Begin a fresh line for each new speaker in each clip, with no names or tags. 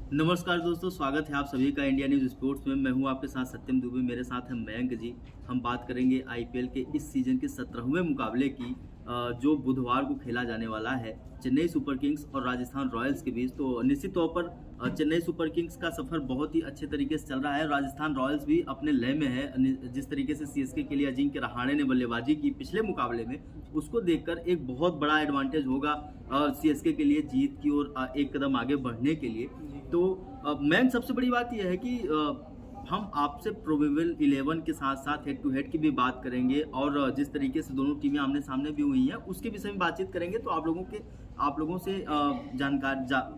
नमस्कार दोस्तों, स्वागत है आप सभी का इंडिया न्यूज़ स्पोर्ट्स में। मैं हूं आपके साथ सत्यम दुबे, मेरे साथ है मयंक जी। हम बात करेंगे आईपीएल के इस सीजन के 17वें मुकाबले की, जो बुधवार को खेला जाने वाला है चेन्नई सुपर किंग्स और राजस्थान रॉयल्स के बीच। तो निश्चित तौर पर चेन्नई सुपर किंग्स का सफर बहुत ही अच्छे तरीके से चल रहा है। राजस्थान रॉयल्स भी अपने लय में है। जिस तरीके से सीएसके के लिए अजिंक्य रहाणे ने बल्लेबाजी की पिछले मुकाबले में, उसको देखकर एक बहुत बड़ा एडवांटेज होगा सीएसके के लिए जीत की ओर एक कदम आगे बढ़ने के लिए। तो मैन, सबसे बड़ी बात यह है कि हम आपसे प्रोबेबल 11 के साथ साथ हेड टू हेड की भी बात करेंगे और जिस तरीके से दोनों टीमें आमने सामने भी हुई हैं उसके विषय में बातचीत करेंगे। तो आप लोगों से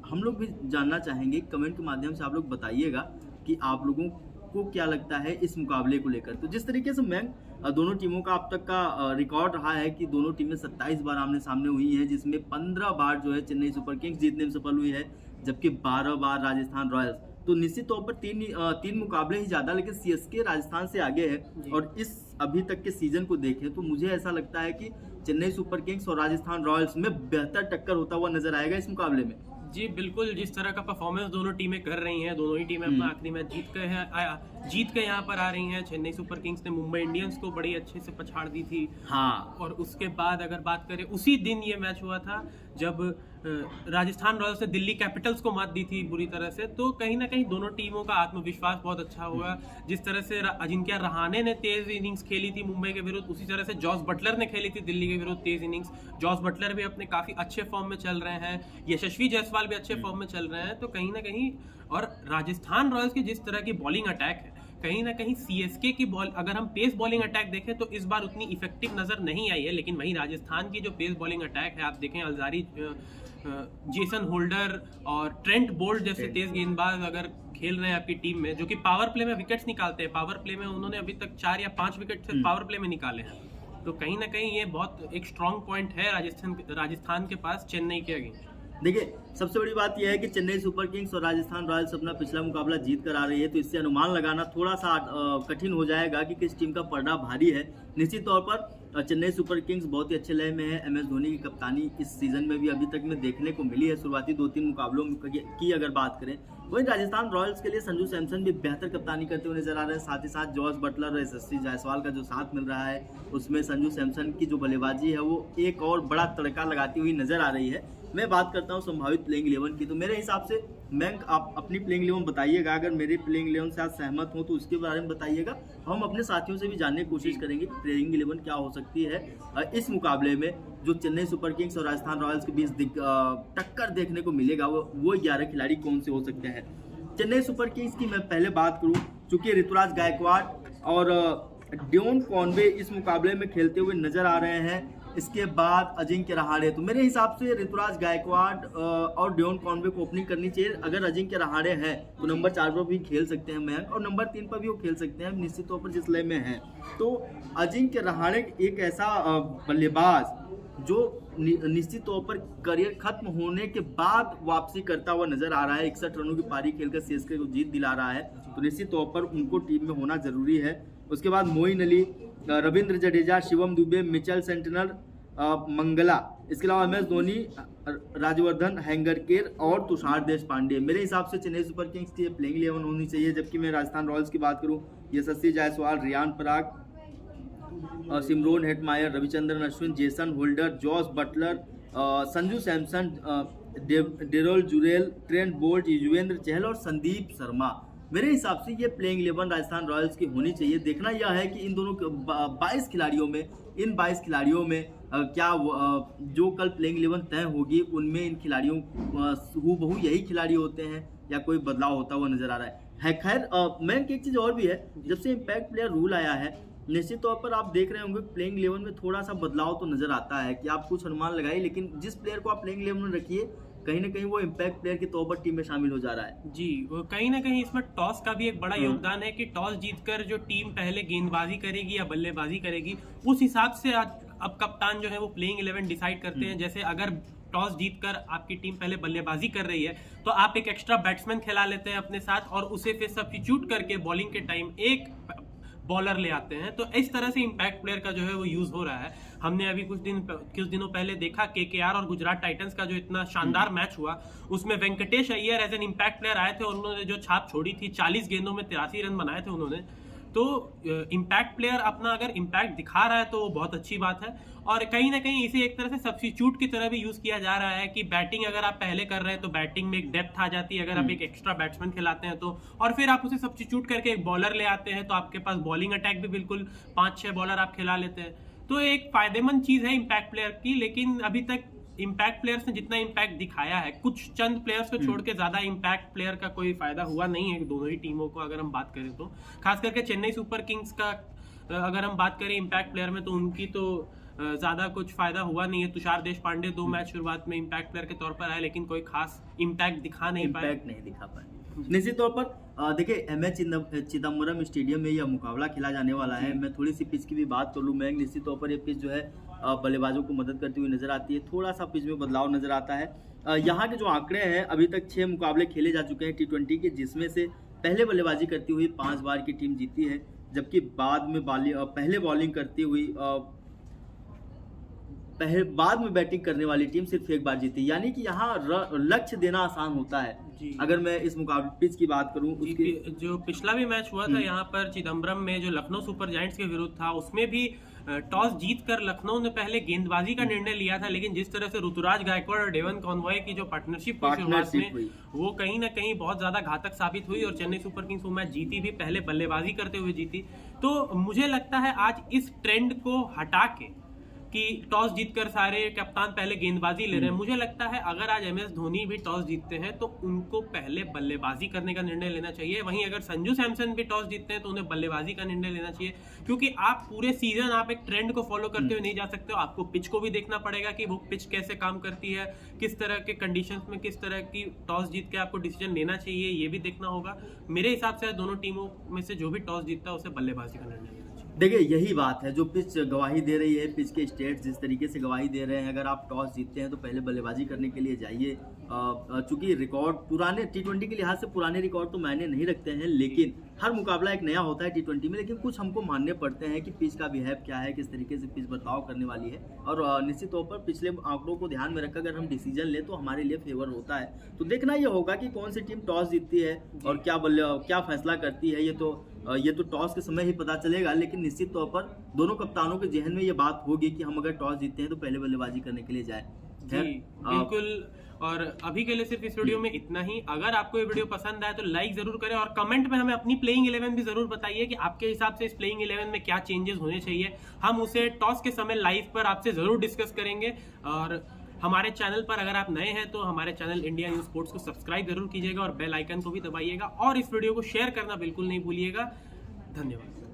हम लोग भी जानना चाहेंगे। कमेंट के माध्यम से आप लोग बताइएगा कि आप लोगों को क्या लगता है इस मुकाबले को लेकर। तो जिस तरीके से मैम दोनों टीमों का अब तक का रिकॉर्ड रहा है कि दोनों टीमें 27 बार आमने सामने हुई हैं, जिसमें 15 बार जो है चेन्नई सुपर किंग्स जीतने में सफल हुई है, जबकि 12 बार राजस्थान रॉयल्स। तो निश्चित तौर पर तीन मुकाबले ही ज्यादा, लेकिन सीएसके राजस्थान से आगे है। और इस अभी तक के सीजन को देखें तो मुझे ऐसा लगता है कि चेन्नई सुपर किंग्स और राजस्थान रॉयल्स में बेहतर टक्कर होता हुआ नजर आएगा इस मुकाबले में।
जी बिल्कुल, जिस तरह का परफॉर्मेंस दोनों टीमें कर रही हैं, दोनों ही टीमें अपना आखिरी मैच जीत के यहाँ पर आ रही हैं। चेन्नई सुपर किंग्स ने मुंबई इंडियंस को बड़ी अच्छे से पछाड़ दी थी।
हाँ,
और उसके बाद अगर बात करें, उसी दिन ये मैच हुआ था जब राजस्थान रॉयल्स ने दिल्ली कैपिटल्स को मात दी थी बुरी तरह से। तो कहीं ना कहीं दोनों टीमों का आत्मविश्वास बहुत अच्छा हुआ। जिस तरह से अजिंक्य रहाणे ने तेज इनिंग्स खेली थी मुंबई के विरुद्ध, उसी तरह से जॉस बटलर ने खेली थी दिल्ली के विरुद्ध तेज इनिंग्स। जॉस बटलर भी अपने काफी अच्छे फॉर्म में चल रहे हैं, यशस्वी जायसवाल भी अच्छे फॉर्म में चल रहे हैं। तो कहीं ना कहीं, और राजस्थान रॉयल्स की जिस तरह की बॉलिंग अटैक है, कहीं ना कहीं सीएसके की बॉल, अगर हम पेस बॉलिंग अटैक देखें तो इस बार उतनी इफेक्टिव नजर नहीं आई है। लेकिन वहीं राजस्थान की जो पेस बॉलिंग अटैक है, आप देखें अलजारी, जेसन होल्डर और ट्रेंट बोल्ट जैसे तेज गेंदबाज अगर खेल रहे हैं आपकी टीम में, जो कि पावर प्ले में विकेट्स निकालते हैं। पावर प्ले में उन्होंने अभी तक 4 या 5 विकेट सिर्फ पावर प्ले में निकाले हैं। तो कहीं ना कहीं ये बहुत एक स्ट्रॉन्ग पॉइंट है राजस्थान के पास चेन्नई के अगेंस्ट।
देखिए, सबसे बड़ी बात यह है कि चेन्नई सुपर किंग्स और राजस्थान रॉयल्स अपना पिछला मुकाबला जीत कर आ रही है। तो इससे अनुमान लगाना थोड़ा सा कठिन हो जाएगा कि किस टीम का पलड़ा भारी है। निश्चित तौर पर चेन्नई सुपर किंग्स बहुत ही अच्छे लय में है। एमएस धोनी की कप्तानी इस सीजन में भी अभी तक में देखने को मिली है, शुरुआती 2-3 मुकाबलों की अगर बात करें। वहीं राजस्थान रॉयल्स के लिए संजू सैमसन भी बेहतर कप्तानी करते हुए नजर आ रहे हैं। साथ ही साथ जॉस बटलर और यशस्वी जायसवाल का जो साथ मिल रहा है, उसमें संजू सैमसन की जो बल्लेबाजी है वो एक और बड़ा तड़का लगाती हुई नजर आ रही है। मैं बात करता हूं संभावित प्लेइंग 11 की। तो मेरे हिसाब से मैं, आप अपनी प्लेइंग 11 बताइएगा। अगर मेरे प्लेइंग 11 से आप सहमत हो तो उसके बारे में बताइएगा। हम अपने साथियों से भी जानने की कोशिश करेंगे कि प्लेइंग 11 क्या हो सकती है इस मुकाबले में, जो चेन्नई सुपर किंग्स और राजस्थान रॉयल्स के बीच टक्कर देखने को मिलेगा। वो 11 खिलाड़ी कौन से हो सकते हैं। चेन्नई सुपर किंग्स की मैं पहले बात करूं, चूंकि ऋतुराज गायकवाड़ और डेवन कॉनवे इस मुकाबले में खेलते हुए नजर आ रहे हैं। इसके बाद अजिंक्य रहाणे। तो मेरे हिसाब से ऋतुराज गायकवाड़ और डेवन कॉनवे को ओपनिंग करनी चाहिए। अगर अजिंक्य रहाणे है तो नंबर 4 पर भी खेल सकते हैं मयंक, और नंबर 3 पर भी वो खेल सकते हैं निश्चित तौर पर जिस लय में है। तो अजिंक्य रहाणे एक ऐसा बल्लेबाज जो निश्चित तौर पर करियर खत्म होने के बाद वापसी करता हुआ नजर आ रहा है। 61 रनों की पारी खेलकर सीएसके को जीत दिला रहा है। तो निश्चित तौर पर उनको टीम में होना जरूरी है। उसके बाद मोइन अली, रविंद्र जडेजा, शिवम दुबे, मिचेल सेंटनर, मंगला, इसके अलावा एमएस धोनी, राजवर्धन हैंगरकेर और तुषार देशपांडे। मेरे हिसाब से चेन्नई सुपर किंग्स की प्लेइंग 11 होनी चाहिए। जबकि मैं राजस्थान रॉयल्स की बात करूं, Yashasvi Jaiswal, Riyan Parag, Shimron Hetmyer, Ravichandran Ashwin, Jason Holder, Jos Buttler, Sanju Samson, डेरोल जुरेल, ट्रेंट बोल्ट, युजवेंद्र चहल और संदीप शर्मा। मेरे हिसाब से ये प्लेइंग 11 राजस्थान रॉयल्स की होनी चाहिए। देखना यह है कि इन दोनों 22 खिलाड़ियों में, क्या जो कल प्लेइंग 11 तय होगी उनमें इन खिलाड़ियों हूबहू यही खिलाड़ी होते हैं या कोई बदलाव होता हुआ नजर आ रहा है। खैर, मैं एक चीज और भी है, जब से इम्पैक्ट प्लेयर रूल आया है, निश्चित तौर पर आप देख रहे होंगे प्लेइंग 11 में थोड़ा सा बदलाव तो नजर आता है कि आप कुछ अनुमान लगाइए, लेकिन जिस प्लेयर को आप प्लेइंग 11 में रखिए, कहीं ना कहीं वो इम्पैक्ट प्लेयर के तौर पर टीम में शामिल हो जा रहा है।
जी, कहीं ना कहीं इसमें टॉस का भी एक बड़ा योगदान है कि टॉस जीतकर जो टीम पहले गेंदबाजी करेगी या बल्लेबाजी करेगी, उस हिसाब से अब कप्तान जो है वो प्लेइंग 11 डिसाइड करते हैं। जैसे अगर टॉस जीतकर आपकी टीम पहले बल्लेबाजी कर रही है तो आप एक एक्स्ट्रा बैट्समैन खिला लेते हैं अपने साथ, और उसे फिर सब्स्टिट्यूट करके बॉलिंग के टाइम एक बॉलर ले आते हैं। तो इस तरह से इम्पैक्ट प्लेयर का जो है वो यूज हो रहा है। हमने अभी कुछ दिनों पहले देखा केकेआर और गुजरात टाइटंस का जो इतना शानदार मैच हुआ, उसमें Venkatesh Iyer as an impact player आए थे और उन्होंने जो छाप छोड़ी थी, 40 गेंदों में 83 रन बनाए थे उन्होंने। तो इम्पैक्ट प्लेयर अपना अगर इम्पैक्ट दिखा रहा है तो वो बहुत अच्छी बात है। और कहीं ना कहीं इसे एक तरह से सब्स्टिट्यूट की तरह भी यूज किया जा रहा है कि बैटिंग अगर आप पहले कर रहे हैं तो बैटिंग में एक डेप्थ आ जाती है अगर आप एक एक्स्ट्रा बैट्समैन खिलाते हैं तो, और फिर आप उसे सब्स्टिट्यूट करके एक बॉलर ले आते हैं तो आपके पास बॉलिंग अटैक भी बिल्कुल 5-6 बॉलर आप खिला लेते हैं। तो एक फायदेमंद चीज है इम्पैक्ट प्लेयर की, लेकिन अभी तक इम्पैक्ट प्लेयर्स ने जितना इम्पैक्ट दिखाया है, कुछ चंद प्लेयर्स को छोड़ के ज्यादा इम्पैक्ट प्लेयर का कोई फायदा हुआ नहीं है दोनों ही टीमों को अगर हम बात करें तो। खास करके चेन्नई सुपर किंग्स का अगर हम बात करें इम्पैक्ट प्लेयर में तो उनकी तो ज्यादा कुछ फायदा हुआ नहीं है। तुषार देशपांडे 2 मैच शुरुआत में इम्पैक्ट प्लेयर के तौर पर आए, लेकिन कोई खास इम्पैक्ट दिखा नहीं पाए।
निश्चित तौर पर देखिए MS चिदम्बरम स्टेडियम में यह मुकाबला खेला जाने वाला है। मैं थोड़ी सी पिच की भी बात कर लूँ मैं, निश्चित तौर पर ये पिच जो है बल्लेबाजों को मदद करती हुई नजर आती है, थोड़ा सा पिच में बदलाव नजर आता है। यहाँ के जो आंकड़े हैं, अभी तक 6 मुकाबले खेले जा चुके हैं T20 के, जिसमें से पहले बल्लेबाजी करती हुई 5 बार की टीम जीती है, जबकि बाद में पहले बॉलिंग करती हुई बाद में बैटिंग करने वाली टीम सिर्फ 1 बार जीती। यानी कि यहाँ लक्ष्य देना आसान होता है। अगर मैं इस मुकाबले पिच की बात करूं, उसकी
जो पिछला भी मैच हुआ था यहाँ पर चिदम्बरम में जो लखनऊ सुपर जायंट्स के विरुद्ध था, उसमें भी टॉस जीतकर लखनऊ ने पहले गेंदबाजी का निर्णय लिया था, लेकिन जिस तरह से ऋतुराज गायकवाड़ और डेवन कॉनवॉय की जो पार्टनरशिप हुई शुरुआत में, वो कहीं ना कहीं बहुत ज्यादा घातक साबित हुई और चेन्नई सुपर किंग्स वो मैच जीती भी, पहले बल्लेबाजी करते हुए जीती। तो मुझे लगता है आज इस ट्रेंड को हटा के कि टॉस जीतकर सारे कप्तान पहले गेंदबाजी ले रहे हैं, मुझे लगता है अगर आज MS धोनी भी टॉस जीतते हैं तो उनको पहले बल्लेबाजी करने का निर्णय लेना चाहिए। वहीं अगर संजू सैमसन भी टॉस जीतते हैं तो उन्हें बल्लेबाजी का निर्णय लेना चाहिए, क्योंकि आप पूरे सीजन आप एक ट्रेंड को फॉलो करते हुए नहीं जा सकते हो। आपको पिच को भी देखना पड़ेगा कि वो पिच कैसे काम करती है, किस तरह के कंडीशंस में किस तरह की टॉस जीत के आपको डिसीजन लेना चाहिए, ये भी देखना होगा। मेरे हिसाब से दोनों टीमों में से जो भी टॉस जीतता है उसे बल्लेबाजी का निर्णय लेना चाहिए।
देखिए यही बात है जो पिच गवाही दे रही है, पिच के स्टेट्स जिस तरीके से गवाही दे रहे हैं, अगर आप टॉस जीतते हैं तो पहले बल्लेबाजी करने के लिए जाइए। चूंकि रिकॉर्ड पुराने T20 के लिहाज से पुराने रिकॉर्ड तो मायने नहीं रखते हैं, लेकिन हर मुकाबला एक नया होता है T20 में, लेकिन कुछ हमको मानने पड़ते हैं कि पिच का बिहेव क्या है, किस तरीके से पिच बर्ताव करने वाली है। और निश्चित तौर पर पिछले आंकड़ों को ध्यान में रखकर अगर हम डिसीजन लें तो हमारे लिए फेवर होता है। तो देखना ये होगा कि कौन सी टीम टॉस जीतती है और क्या फैसला करती है, ये तो टॉस के समय ही पता चलेगा। लेकिन निश्चित तौर पर दोनों कप्तानों के जहन में ये बात होगी कि हम अगर टॉस जीतते हैं तो पहले बल्लेबाजी करने के लिए जाए।
बिल्कुल। और अभी के लिए सिर्फ इस वीडियो में इतना ही। अगर आपको ये वीडियो पसंद आए तो लाइक जरूर करें और कमेंट में हमें अपनी प्लेइंग 11 भी जरूर बताइए कि आपके हिसाब से इस प्लेइंग 11 में क्या चेंजेस होने चाहिए। हम उसे टॉस के समय लाइव पर आपसे जरूर डिस्कस करेंगे। और हमारे चैनल पर अगर आप नए हैं तो हमारे चैनल इंडिया न्यूज स्पोर्ट्स को सब्सक्राइब जरूर कीजिएगा और बेल आइकन को भी दबाइएगा और इस वीडियो को शेयर करना बिल्कुल नहीं भूलिएगा। धन्यवाद।